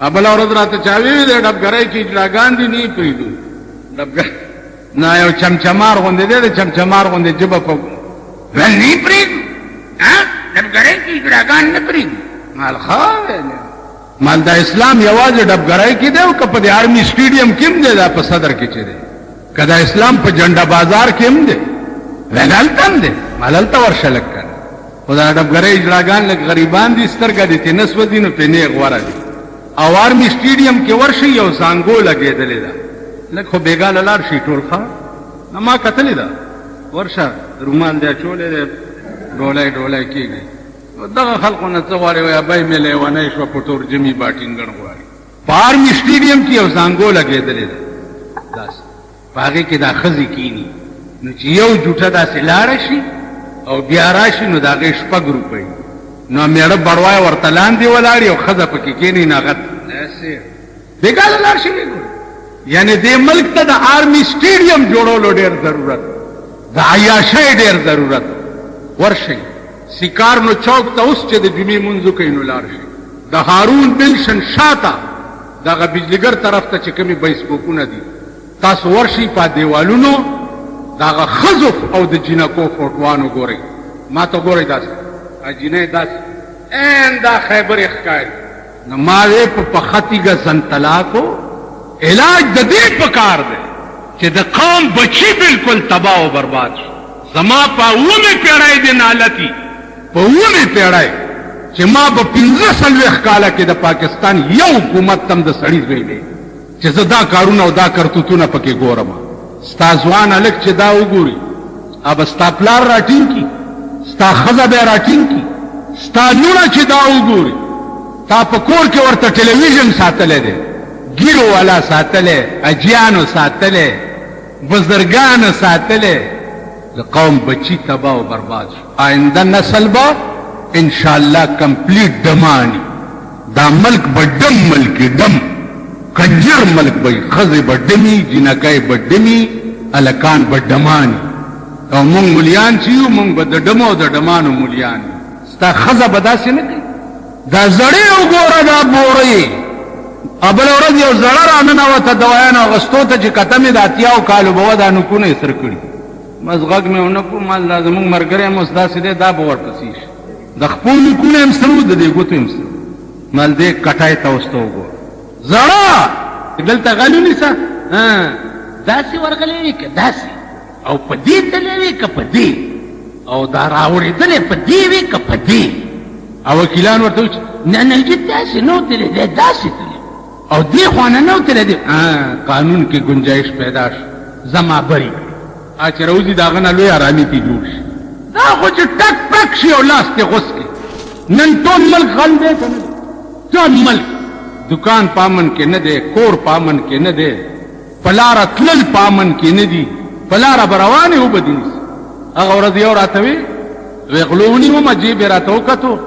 ابل ورځ راته چاوي دې ډبګرای کې اجلاګان دي نه پریدو ډبګر نه یو چمچمار غوندې دې چمچمار غوندې جبه په ول نه پریدو ها ډبګرای کې اجلاګان نه پریدو مال خاوه مال دا اسلام یوازې ډبګرای کې دی او که په دې آرمي سټیډیم کې هم دی دا په صدر کې چي دی کدا اسلام په جنډا بازار کې هم دی ولالتم دی مالالته ورشه لکه خدا ډبګرای اجلاګان لک غریبان دي سترګه دي تنس ودینو په نه غواره دي او آرمی سټیډیم کې ورشي یو زانګو لګېدلې ده لکه خو بیګا لار شي ټول ښه نه ما کتلې ده ورشه رومال دی چولې ده ډولای کېږي دغه خلکو نه څه غواړي وایي ابای مې لیونی شوه په ټور جمي باټینګڼ غواړي په آرمی سټیډیم کې یو زانګو لګېدلې ده داسې په هغې کې دا ښځې کیني نو چې یو جوټه داسې لاړه شي او بیا راشي نو د هغې 6 روپۍ نو میړه بړوای ورته لاندې ولاړ یو ښځه پکې کېني نو هغه داسې بېګاله لاړ شي یعنې دې ملک ته د آرمي سټیډیم جوړولو ډېر ضرورت د عیاشۍ ډېر ضرورت ورشئ سیکارنو چوک ته اوس چې د جمعې منځو کوي نو لاړ شي د هارون بلشن شاته دغه بجلیګر طرف ته چې کومې بیسبوکونه دي تاسو ورشئ په دیوالونو دغه ښځو او د جینکو فوټوانو ګورئ ما ته ګورئ داسې اجینه داسې این دا خیبرې ښکاري نو ما وې په پخه تیږه زنطلاکو علاج د دې پکار دی چې د قوم بچي بالکل تباه او برباد شو زما په 9 پیړۍ د نالتي په 9 پیړۍ چې ما په 15 کاله کې د پاکستان یو حکومت تم د سړي ویلې چې زه دا کارونه او دا کرتوتونه پکې ګورم ستا ځوان هلک چې دا وګوري اب ستا پلار راټینګ کی ستا ښځه به راټینګ کی ستا لوڼه چې دا وګوري تا په کور کې ورته ټلویزیون ساتلی دی ګیرو والا ساتلی اجیانو ساتلی بزرګانو ساتلی د قوم بچی تباه او برباد شو آینده نسل به انشاءالله کمپلیټ ډمانی دا ملک به ډم ملکی ډم کنجر ملک به ښځې به ډمي جینکۍ به ډمي هلکان به ډمانی او مونږ ملیان چې یو مونږ به د ډمو او د ډمانو ملیان یو ستا ښځه به داسې نه کوي دا زړې وګوره دا بورې بله ورځ یو زړه راننوته دوایانو اغوستو ته چې کتمې د 80 کالو به وه دا نوکونه یې سره کړي بس غږ مې ونه کړو مال دا زمونږ ملګری هم اوس داسې دی دا به ورپسې شي د خپل نوکونه هم سره وو د دې ګوتو هم سره مال دې کټای ته اوسته وګوره زړه دلته غلو نیسه داسې ورغلی وي که داسې او په دې تللی وي که په دې او دا راوړېدلی په دې وي که په دې او وکیلان ورته وایي نه جي داسې نه و تللی دی داسې تللی او دې خوا نه نه و تللی دی قانون کې ګنجایش پیدا شو زما بری چې روزي د هغه نه لوی ارامي پې جوړ شي دا خو چې ټک پک شي او لاس پې غوس کړي نن ټول ملک غل دی که نه دی ټول ملک دکان پامن کې نه دی کور پامن کې نه دی په لاره تلل پامن کې نه دي په لاره به روانې اوبه دي نیسي هغه ورځ یو راته وی وی غلو ونیومه جیب یې راته وکتو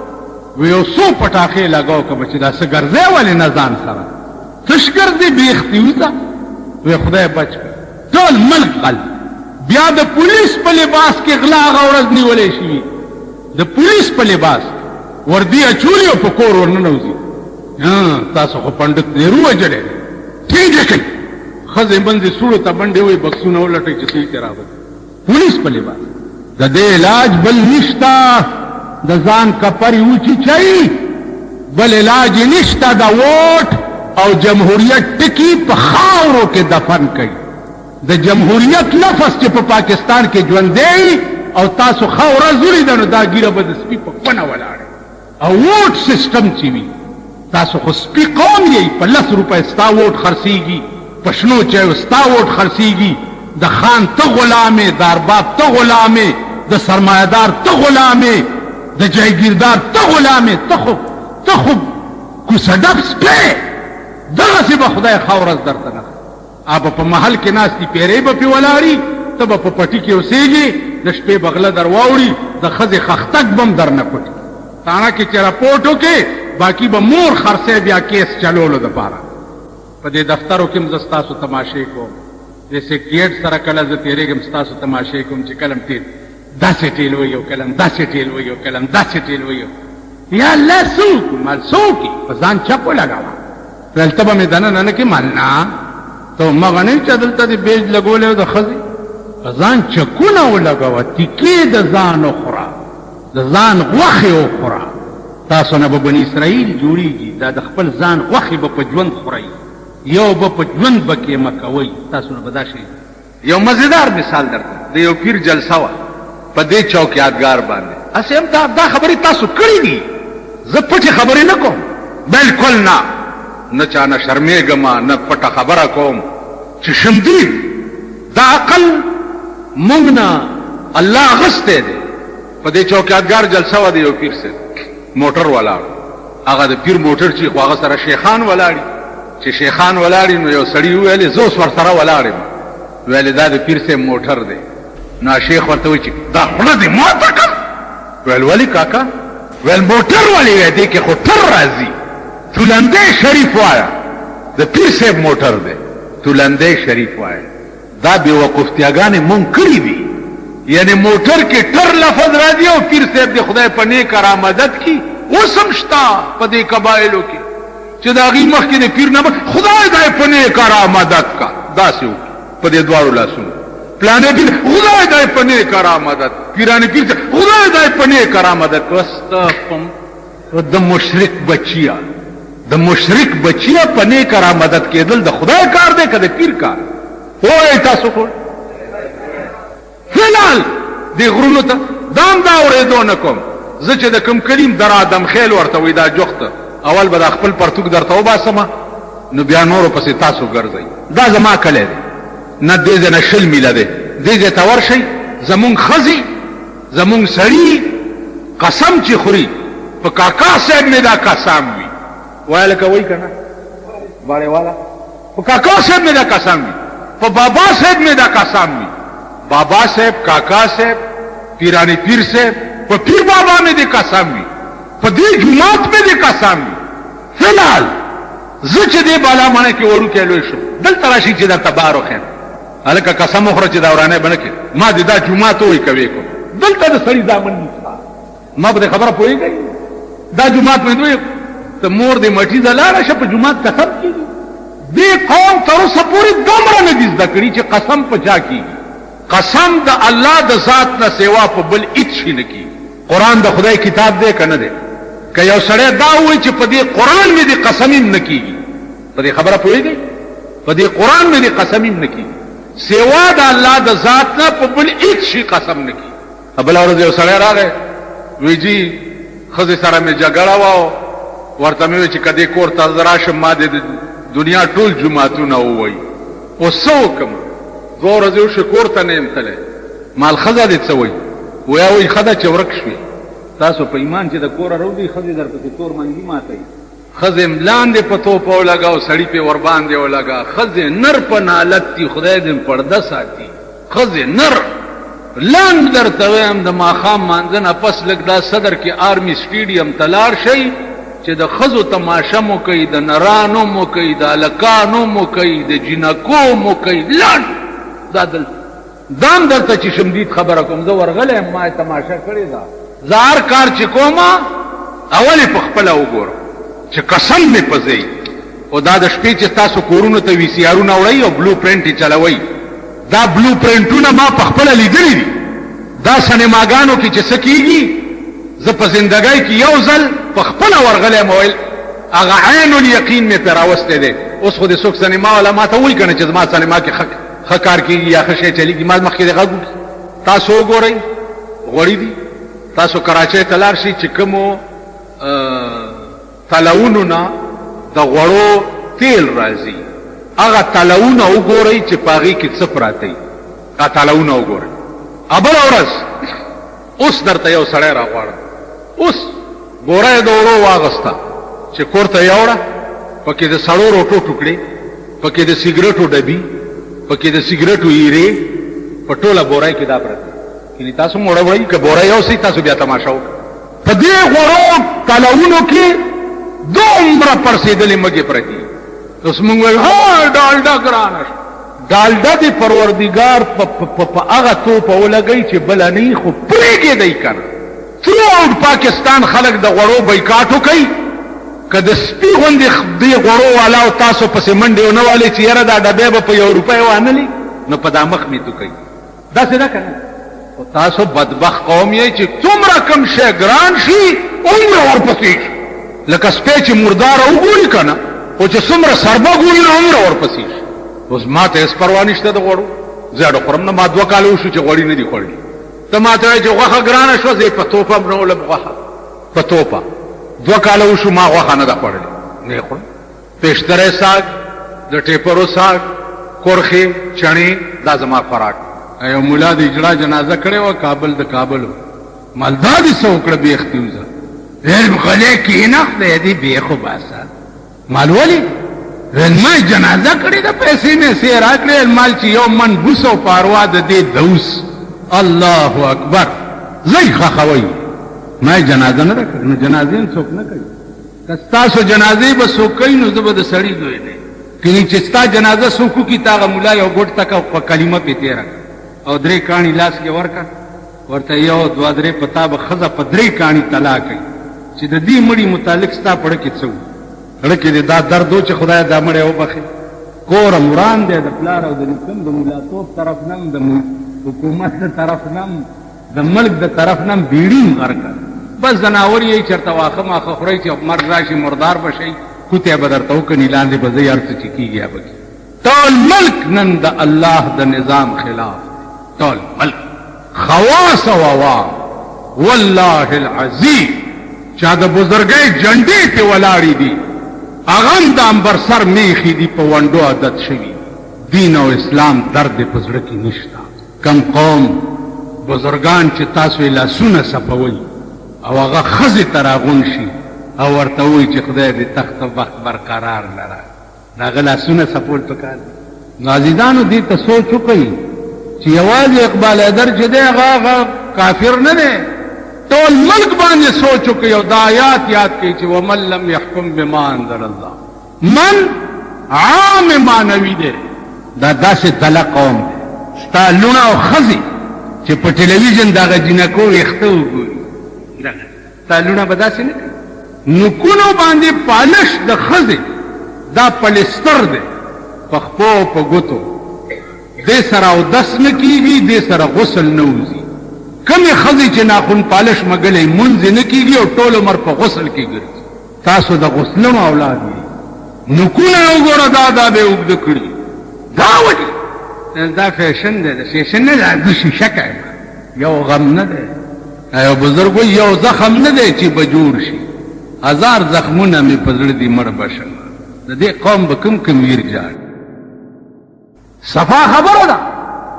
وی یو څو پټاخې لګاو که به چې دا څه ګرځی ولې نه ځان سره تش ګرځې بیختي وځه وی خدای بچ کړه ټول ملک غل بیا د پولیس په لباس کې غلا هغه ورځ نیولی شوي د پولیس په لباس وردي اچولي او په کور ورننوځي تاسو خو پنډت نهرو وجړی ټینګ یې کوي ښځې منځې سوړو ته منډې وایي بکسونه ولټوي چې دوی ترې راوځي پولیس په لباس د دې علاج بل نشته د ځان کپرې وچیچئ بل علاج یې نشته د ووټ او جمهوریت ټکي په خاورو کې دفن کوي د جمهوریت لفظ چې په پاکستان کې ژوندی او تاسو ښه ورځ ولیده نو دا ګیره به د سپي په کونه ولاړه او ووټ سیسټم چې وي تاسو خو سپي قوم یې په 10 روپۍ ستا ووټ خرڅېږي په شنو چایو ستا ووټ خرڅېږي د خان ته غلامې د ارباب ته غلامې د سرمایهدار ته غلامې د جایګیردار ته غلامې ته خو کوڅه ډب سپی دغسې به خدای ښه ورځ درته نه اب په محل کې ناستې پیرې به پې ولاړي ته به په پټي کې اوسېږي د شپې بغله در واوړي د ښځې خښتک به هم در نه پټي تاڼه کې چې راپورټ وکړې باقي به مور خرڅی بیا کیس چلولو دپاره په دې دفترو کې هم زه ستاسو تماشې کوم د سیکریټ سره کله زه تېرېږم ستاسو تماشې کوم چې کله ټیل داسې ټیل وایي او کله داسې ټیل وایي او کله داسې ټیل وایي یا الله څه وکړو مال څه وکړي په ځان چپ ولګوه ویل ته به مې دننه نه کې مالنا ته مغه نه چې دلته دې بیج لګولی د ښځې ځان چکونه ولګوه تیکې د ځان وخوره د ځان غوښې وخوره تاسو نه به بني اسرائیل جوړیږي دا د خپل ځان غوښې به په ژوند خورئ یو به په ژوند به کې مکوئ تاسو نه به دا شی یو مزیدار مثال درته د یو پیر جلسه وه په دې چوک یادګار باندې هسې هم دا خبرې تاسو کړې دي زه پټې خبرې نه کوم بلکل نه نه چا نه شرمېږم نه پټه خبره کوم چې شمدید دا عقل موږ نه الله اغستی دی په دې چوک یادګار جلسه وه د یو پیر صاحب موټر ولاړ هغه د پیر موټر چې خو هغه سره شیخان ولاړي چې شیخان ولاړي نو یو سړي وویلې زه اوس ورسره ولاړ یم ویلې دا د پیر صاحب موټر دی نو شیخ ورته وایي چې دا خوله دې ماته کړه ویل ولې کاکا ویل موټر ولې وی دې کې خو ټر راځي تولندی شریف وایا د پیر صاحب موټر دی تولندی شریف وایا دا بې وقفتیاګانې مونږ کړي دي یعنی موټر کې ټر لفظ راځي او پیر صاحب دې خدای په نیک را مدد کی اوس هم شته په دې قبایلو کې چې د هغې مخکې د پیر نه خدای دې په نیک را مدد کا داسې وکړي په دې دواړو لاسونو پلانې پیر خدای دې په نیک را مدد پیرانې پیر خدای دې په نیک را مدد واستغفر د مشرک بچیا د مشرک بچیا په نیک را مدد کېدل د خدای کار دی که د پیر کار وایي تاسو ټول فلال دی غرونو ته دام دا اورېدو نه کوم زه چې د کوم کلیم در آدم خیل ورته وایي دا جوخته اول به دا خپل پرتوک درته وباسمه نو بیا نورو پسې تاسو ګرځئ دا زما کلی دی نه دې ځای نه 20 میله دی دې ځای ته ورشئ زمونږ ښځې زمونږ سړي قسم چې خوري په کاکا صاحب مې دا قسم وي وایه لکه وایي که نه باړې والا په کاکا صاحب مې دا قسم وي په بابا صاحب مې دا قسم وي بابا صاحب کاکا صاحب پیرانی پیر صاحب په پیر بابا مې دې قسم وي په دې جومات مې دې قسم وي فلحال زه چې دې بالا ماڼۍ کې وړوکی لوی شم دلته راشي چې درته بار وښیم هلکه قسم وخوره چې دا ورانۍ به نه کړې ما دې دا جومات ووایي کوې کوم دلته د سړي زامن نشته ما په دې خبره پوهېږئ دا جومات مې دوی ته مور دې مټي ته لاړه شه په جومات قسم کېږي دې قوم تر اوسه پورې دومره نه دي زده کړي چې قسم په چا کېږي قسم د الله د ذات نه سوا په بل هېڅ شي نه کېږي قرآن د خدای کتاب دی که نه دی که یو سړی دا ووایي چې په دې قرآن مې دې قسم هم نه کېږي په دې خبره پوهېږئ په دې قرآن مې دې قسم هم نه کېږي سوا د الله د ذات نه په بل هېڅ شي قسم نه کېږي بله ورځ یو سړی راغی وی جي ښځې سره مې جګړه وه ورته مې وویل چې که دې کور ته زه راشم ما دې د دنیا ټول جوماتونه ووایي اوس څه وکړم 2 ورځې وشوې کور ته نه یم تللی مال ښځه دې څه وایي ویا وایي ښه ده چې ورک شوې تاسو په ایمان چې د کوره راوځئ ښځې در پسې تور منګي ماتوي ښځې لاندې په توپه ولګه او سړي پې ورباندې ولګه ښځې نر په نالت دي خدای دې پرده ساتي ښځې نر لاند درته وایم د ماښام مانځه نه پس لږ دا صدر کې آرمي سټیډیم ته لاړ شئ چې د ښځو تماشه مو کوي د نرانو مو کوي د هلکانو مو کوي د جینکو مو کوي لاند دا دلته دام درته چې شمدید خبره کوم زه ورغلی یم ما یې تماشه کړې ده زه هر کار چې کومه اول یې په خپله وګورم چې قسم مې په ځای او دا د شپې چې تاسو کورونو ته وي سی آرونه وړئ او بلو پرنټ یې چلوئ دا بلو پرنټونه ما په خپله لیدلي دي دا سینماګانو کې چې څه کېږي زه په زندګۍ کې یو ځل په خپله ورغلی یم ویل هغه عین الیقین مې پرې راوستی دی اوس خو دې څوک سینما والا ما ته وایي که نه چې زما سینما کې ښه کار کېږي یا ښه شی چلېږي ما مخکې دې غږ وکړي تاسو وګورئ غوړي دي تاسو کراچۍ ته لاړ شئ چې کومو تلوونو نه د غوړو تیل راځي هغه تلوونه وګورئ چې په هغې کې څه پراته وي هغه تلوونه وګورئ بله ورځ اوس درته یو سړی راغواړم اوس ګوره یې د وړو واغسته چې کور ته یوړه پکې د سړو روټو ټوکړې پکې د سګرټو ډبي پکې د سګرټو ایرې په ټوله بورای کې دا پرته یعنې تاسو موړه وړئ که بورای اوسئ تاسو بیا تماشه وکړه په دې غوړو تلوونو کې دومره پړسېدلې مږې پرتې اوس مونږ وایو ها ډالډا ګرانه شوه ډالډا د پروردګار په هغه توپه ولګئ چې بله نه وي خو پرېږدئ که نه تھرو آؤٹ پاکستان خلک د غوړو بایکاټ وکئ کده سپی غوندې دی غړو والا او تاسو پسې منډې ونه والي چې یاره دا ډبې به په 1 روپۍ وانلي نو په دا مخ مې تو کوي داسې ده کنه او تاسو بدبخت قوم یې چې څومره کم شی ګران شي عمر ورپسې لکه سپی چې مردار وګوري کنه او چې څومره سربه ګوري نو عمر ورپسې اوس ما ته هېڅ پروا نشته د غوړو زه خورم نه ما 2 کاله وشو چې غوړي نه دي خوړلي ته ما ته چې غوښه ګرانه شوه زه یې په توپه هم نه ولم غوښه په توپه 2 کاله وشو ما غوښه نه ده خوړلې نه یې خوړم پېشتری ساګ د ټیپرو ساګ کورخې چڼې دا زما خوراک یو ملا د اجړا جنازه کړې وه کابل د کابل مالدا دې څه وکړه بېختي وزه علم غلې کېناخته دې بېخ وباسه مال ولې ما جنازه کړې ده پیسې مې سې راکړې مال چې یو من بوس او پاروا د دې دوس الله اکبر زی خخوي ما جنازه نه کړې نو جنازې څوک نه کوي که ستاسو جنازې به څوک کوي نو زه به د سړي دوی نه کینی چې ستا جنازه څوک وکړي تاغه ملا یو ګوټ تک په کلمه پې تېره او 3 کاڼي لاس کې ورکړه ورته 1 2 3 پتا به ښځه په 3 کاڼي طلاق کوي چې د دې مړي متعلق ستا په ړه کې څه ړه کې دا درد و چې خدای دا مړی وبخي کور مران دی د پلار او د نیکم د ملاتوب طرف نم د حکومت د طرف نم د ملک د طرف نم بیړیم غرقه بس زناور یې چېرته واښه ماښه خورئ چې مرګ راشي مردار به شئ کوتې به درته وکني لاندې به ځئ هر څه چې کېږي هغه کېږي ټول ملک نن د الله د نظام خلاف ټول ملک خواص او عوام والله العظیم چا د بزرګۍ جنډې پې ولاړې دي اغم د امبرسر میخي دي په ونډو عادت شوي دین او اسلام درد په زړه کې نشته کم قوم بزرګان چې تاسو یې لاسونه صفوئ او هغه ښځې ته راغون شي او ورته وایي چې خدای دې تخت وخت برقرار لره د هغه لاسونه صفول پکار دي نو عزیزانو دې ته سوچ وکړئ چې یوازې اقبال حیدر چې دی هغه کافر نه دی ټول ملک باندې سوچ وکړئ او دا آیات یاد کړئ چې ومن لم يحكم بما انزل الله من عام معنوي دی دا داسې دله قوم دی ستا لونه او ښځې چې په ټلویزیون دغه جینکو ویښته وګوري ستا لونه به داسې نه کوي نوکونو باندې پالش د ښځې دا پلستر دی په خپو او په ګوتو دې سره اودس نه کېږي دې سره غسل نه وځي کمې ښځې چې ناخون پالش مګلی مونځ نه کېږي او ټول عمر په غسل کې ګرځي تاسو د غسلونو اولاد یې نوکونه وګوره دا به یې اوږده کړي دا ولې دا فیشن دی د فیشن نه دا د شیشه یو غم نه دی یو بزرګ وایي یو زخم نه دی چې به جوړ شي 1000 زخمونه مې په زړه دي مړ به شم د دې قوم به کوم ویر جاړي صفا خبره ده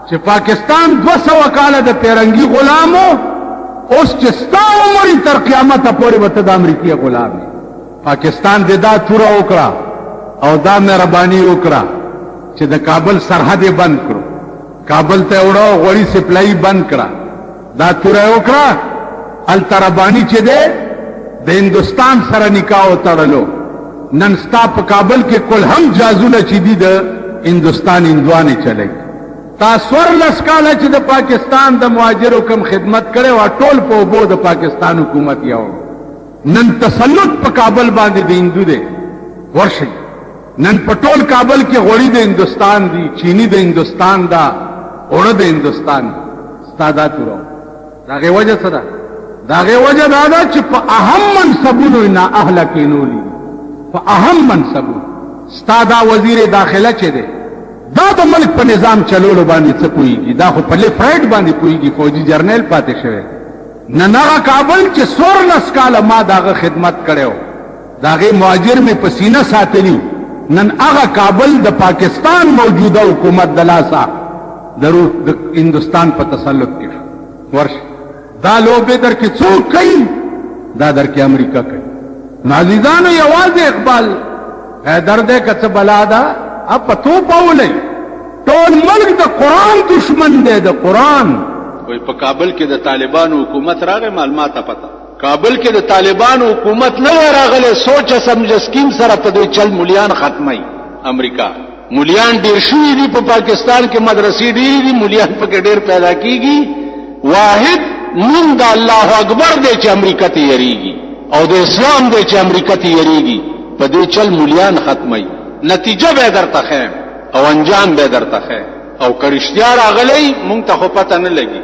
چې پاکستان 200 کاله د پیرنګي غلامو اوس چې ستا عمر تر قیامته پورې به ته د امریکې غلام یې پاکستان دې دا توره وکړه او دا مهرباني وکړه چې د کابل سرحد یې بند کړو کابل ته وړو غوړي سپلای بند کړه دا توره وکړه التربانی چې دی د هندوستان سره نکاح وتړلو نن ستا په کابل کې کل هم جازونه چې دي د هندوستان هندوانې چلی تا 14 کاله چې د پاکستان د مهاجرو کم خدمت کړی وه ټول په اوبو د پاکستان حکومت یو نن تسلط په کابل باندې د هندو دی ورشئ نن په ټول کابل کې غوړي د هندوستان دي چینی د هندوستان دا اوړه د هندوستان ستا دا توره د هغې وجه څه ده د هغې وجه دا ده چې په اهم منصبونو یې نااهله کېنولي په اهم منصبونو ستا دا وزیر داخله چې دی دا د ملک په نظام چلولو باندې څه پوهېږي دا خو په لیفت رایټ باندې پوهېږي فوجي جرنیل پاتې شوی نن هغه کابل چې 14 کاله ما د هغه خدمت کړی و د هغې مهاجر مې په سینه ساتلي نن هغه کابل د پاکستان موجوده حکومت د لاسه د هندوستان په تسلط کې شو ورشه دا لوبې در کې څوک کوي دا در کې امریکا کوي نو عزیزانو یوازې اقبال حیدر دی که څه بلا ده اب په توپ اولئ ټول ملک د قرآن دشمن دی د قرآن وای په کابل کې د طالبانو حکومت راغی معلوماته پته کابل کې د طالبانو حکومت نه راغله سوچ سمجھ سکیم سره په دې چل مليان ختمي امریکا مليان ډیر شوي دي په پاکستان کې مدرسې ډیر دي مليان پکې ډیر پیدا کیږي واحد نوم د الله اکبر دی چې امریکا ته یریږي او د اسلام دی چې امریکا ته یریږي په دې چل مولیان ختمي نتیجه به درته خیم او انجام به درته خیم او کرشتیا راغلی مونږ ته خو پته نه لګي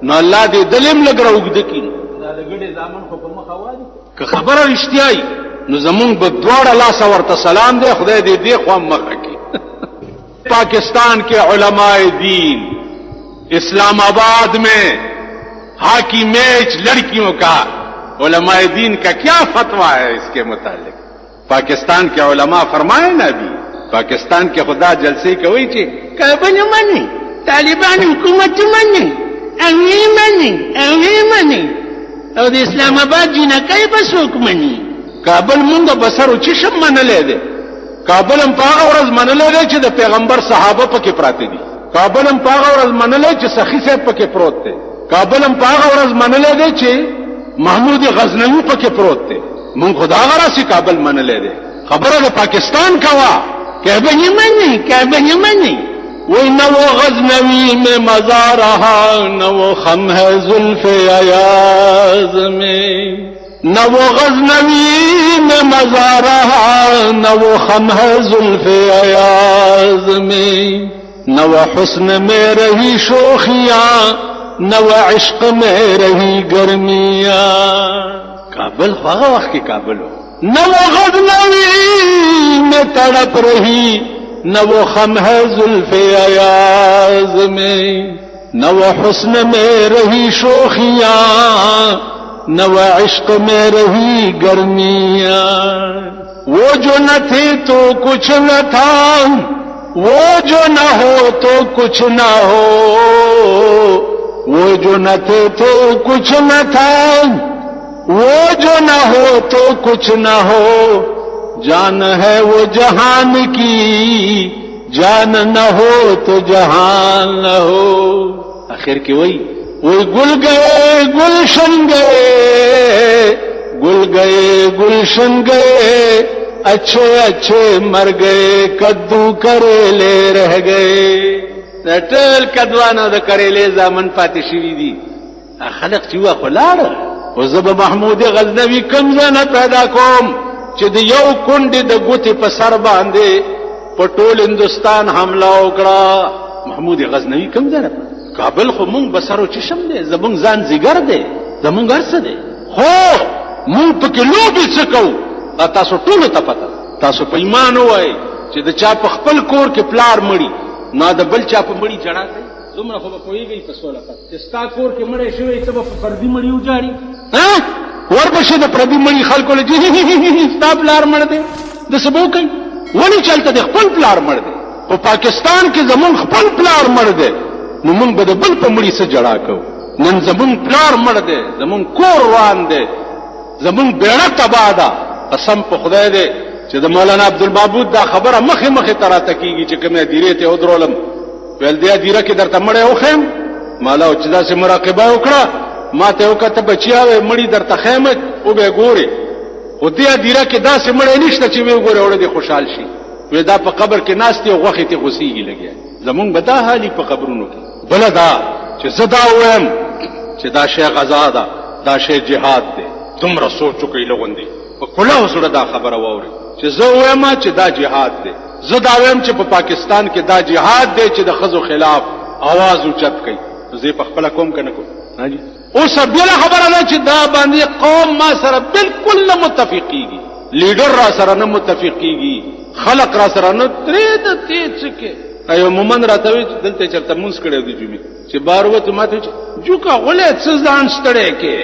نو الله دې دلم لګ راوګد کین دا لګړې ځامن خو په مخه وایي که خبره رښتیاي نو زمونږ به دواړه لاس ورته سلام دی خدای دې دې خو مخه کی पाकिस्तान के उलमाए दीन इस्लामाबाद में hockey match लड़कियों का उलमाए दीन का क्या फतवा है इसके मुतालिक पाकिस्तान के उलमा फरमाए ना अभी पाकिस्तान के खुदा जलसे कही छे काबल मनी तालिबान हुकूमत मनी अवी मनी और इस्लामाबाद जीना कई बस हुक्मनी काबल मुंगा बसर उचिशम मन ले दे کابل هم پاغه ورځ منلې ده چې د پیغمبر صحابه پکې پراته دي کابل هم پاغه ورځ منلې چې سخی صاحب پکې پروت دی کابل هم پاغه ورځ منلې ده چې محمود غزنوی پکې پروت دی مونږ خدا غراسي کابل منلې ده خبره د پاکستان کوا کعبه یې منی وای نو غزنوی میں مزار رہا نو خم ہے زلف ایاز میں نہ وہ غزنوی میں مزہ رہا نہ وہ خم ہے زلف ایاز میں نہ وہ حسن میں رہی شوخیاں نہ وہ عشق میں رہی گرمیاں کابل خواہ وقت کی کابل ہو نہ وہ غزنوی میں تڑپ رہی نہ وہ خم ہے زلف ایاز میں نہ وہ حسن میں رہی شوخیاں نہ وہ عشق میں رہی گرمیاں وہ جو نہ تھی تو کچھ نہ تھا وہ جو نہ ہو تو کچھ نہ ہو وہ جو نہ تھے تو کچھ نہ تھا وہ جو نہ ہو تو کچھ نہ ہو جان ہے وہ جہان کی جان نہ ہو تو جہان نہ ہو آخر کی وہی وہ گل گئے گلشن گئے گل گئے گلشن گئے اچھے اچھے مر گئے کدو کریلے رہ گئے ټول کدوانو د کریلې زامن پاتې شوي دي خلق چې وا خلاړ او زب محمود غزنوی کوم ځای پیدا کوم چې د یو کونډې د ګوتې په سر باندې په ټول هندستان حمله وکړه محمود غزنوی کوم ځای کابل خو مونږ بسرو چشم دی زمونږ ځان زیګر دی زمونږ هر څه دی خو مونږ پکې لوبې څه کوو تاسو ټولو ته پته تاسو په ایمان ووایئ چې د چا په خپل کور کې پلار مړي نه د بل چا په مړي جړا کوي څومره خو به پوهېږئ په سوله پته چې ستا کور کې مړی شوی ته به په پردي مړي وجاړي ورپسې د پردي مړي خلکو له ستا پلار مړ دی د څه به وکړئ ولې چلته د خپل پلار مړ دی په پاکستان کې زمونږ خپل پلار مړ دی نو مونږ به د بل په مړي څه جړا کوو نن زمونږ پلار مړ دی زمونږ کور روان دی زمونږ بیړه تباه ده قسم په خدای دی چې د مولانا عبدالمعبود دا خبره مخې مخې ته راته کېږي چې کومې هدیرې ته ودرولم ویل دې هدیره کې درته مړی وښیم مالا چې داسې مراقبه وکړه ما ته یې وکته بچیا وی مړي درته خیم وبې ګورې خو دې هدیره کې داسې مړی نشته چې وی ګورې وړه دې خوشحال شي وی دا په قبر کې ناست دی او غوښې ته غوسېږي لګیا زمونږ به دا حالي په قبرونو کې بله دا چې زه دا ووایم چې دا شی غزا ده دا شی جهاد دی دومره سوچ وکړئ لغوندې په کلهو زړه دا خبره واورئ چې زه ووایم چې دا جهاد دی زه دا وایم چې په پاکستان کې دا جهاد دی چې د ښځو خلاف आवाज اوچت کړي زه په خپله کوم که نه کوم اوس بله خبره ده چې دا باندې قوم ما سره بالکل نه متفقېږي لیډر را سره نه متفقېږي خلق را سره نه ترې د تې څه کې ایو مومن راته وی دلته چرته مونږ کړو دی جمعې چې بار وته ماته جوکا غولې څه ځان ستړې کې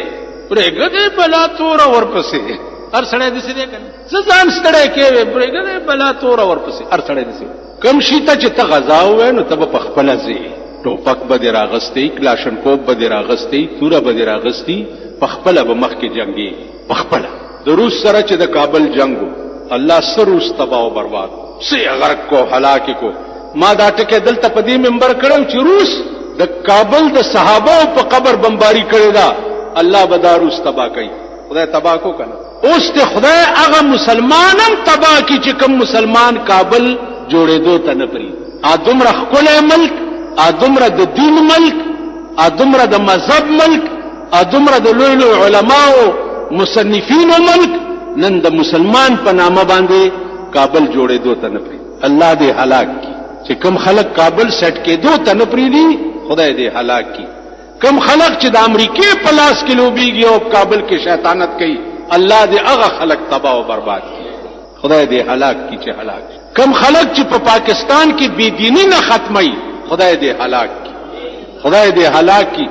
پرېګدې بلا تور ورپسې هر سړی دې سړي کنه څه ځان ستړې کې پرېګدې بلا تور ورپسې هر سړی دې سړي کم شي ته چې ته غزا وې نو ته په خپل ځې ټوپک به دې راغستې کلاشنکوف به دې راغستې توره به دې راغستې په خپل به مخ کې جنگي په خپل د روس سره چې د کابل جنگو الله سر روس تباہ او برباد سي غرق کو هلاک کو ما دا ټکه دلته په دې منبر کړو چې روس د کابل د صحابه په قبر بمباری کړی دا الله به دا روس تباہ کوي خدای تباہ کو کنه اوس ته خدای هغه مسلمانم تباہ کی چې کوم مسلمان کابل جوړېدو ته نه پری ادمره خپل ملک ادمره د دین ملک ادمره د مذهب ملک ادمره د لوی لوی علماو مصنفین و ملک نن د مسلمان په نامه باندې کابل جوړېدو ته نه پری. الله دې هلاک کی چې کم خلق کابل سټ کېدو ته نه پری دي، خدای دې هلاک کی. کم خلق چې د امریکای په لاس کې لوبيږي او کابل کې شیطانت کوي، الله دې هغه خلق تباہ او برباد کی. خدای دې هلاک کی چې هلاک. کم خلق چې په پاکستان کې بے دینی نه ختمي، خدای دې هلاک کی. خدای دې هلاک کی.